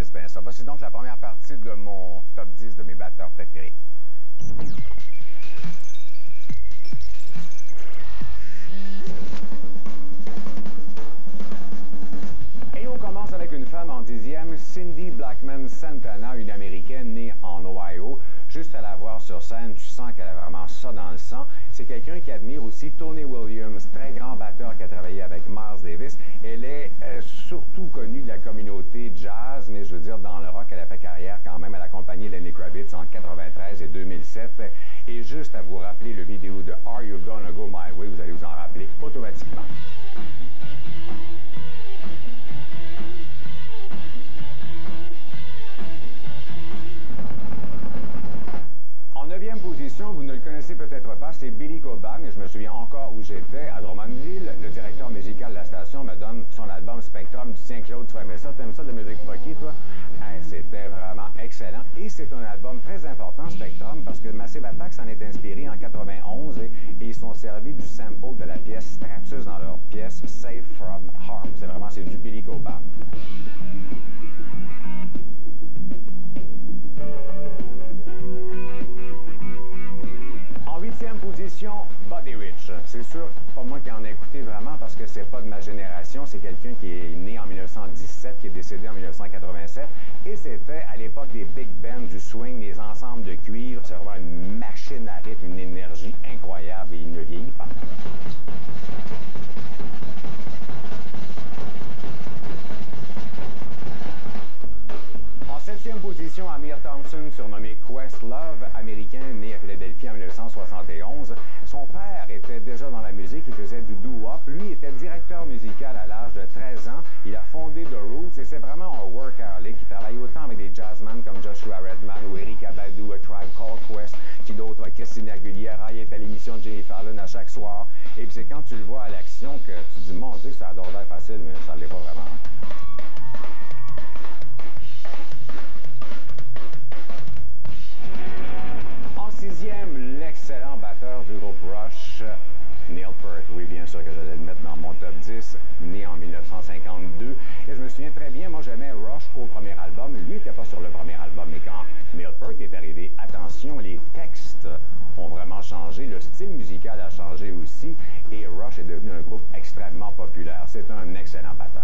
connaissent bien ça. Voici donc la première partie de mon top 10 de mes batteurs préférés. Et on commence avec une femme en 10e, Cindy Blackman Santana, une Américaine née en Ohio. Juste à la voir sur scène, tu sens qu'elle a vraiment ça dans le sang. C'est quelqu'un qui admire aussi Tony Williams, très grand batteur qui a travaillé avec Miles Davis. Elle est surtout connue de la communauté jazz, mais je veux dire, dans le rock, elle a fait carrière quand même. Elle a accompagné Lenny Kravitz en 93 et 2007. Et juste à vous rappeler le vidéo de Are You Gonna Go My Way, vous allez vous en rappeler automatiquement. En 9e position, vous ne le connaissez peut-être pas, c'est Billy Cobham, et je me souviens encore où j'étais, à Drummondville. Le directeur musical de la station me donne son album Spectrum. Tiens, Claude, tu vas aimer ça, t'aimes ça de la musique funky, toi? C'était vraiment excellent. Et c'est un album très important, Spectrum, parce que Massive Attack s'en est inspiré en 91 et ils sont servis du sample de la pièce Stratus dans leur pièce Safe From Harm. C'est du Billy Cobham. En 8e position, Buddy Rich. C'est sûr, pas moi qui en ai écouté vraiment parce que c'est pas de ma génération. C'est quelqu'un qui est né en 1917, qui est décédé en 1987. Et c'était à l'époque des big bands, du swing, des ensembles de cuivre. C'est vraiment une machine à rythme, une énergie incroyable et il ne vieillit pas. En 7e position, Amir Thompson, surnommé Questlove, américain, né à Philadelphie en 1971. Son père était déjà dans la musique, il faisait du doo-wop. Lui était directeur musical à l'âge de 13 ans. Il a fondé The Roots et c'est vraiment un workaholic qui travaille autant avec des jazzmen comme Joshua Redman ou Eric Abadou, A Tribe Called Quest, qui d'autres, Christina Aguilera. Il est à l'émission de Jimmy Fallon à chaque soir. Et puis c'est quand tu le vois à l'action que tu te dis, mon Dieu, ça a l'air facile, mais ça ne l'est pas vraiment. En 6e, l'excellent batteur du groupe Rush, Neil Peart. Oui, bien sûr que j'allais le mettre dans mon top 10, né en 1952. Et je me souviens très bien, moi j'aimais Rush au premier album. Lui n'était pas sur le premier album, mais quand Neil Peart est arrivé, attention, les textes ont vraiment changé, le style musical a changé aussi, et Rush est devenu un groupe extrêmement populaire. C'est un excellent batteur.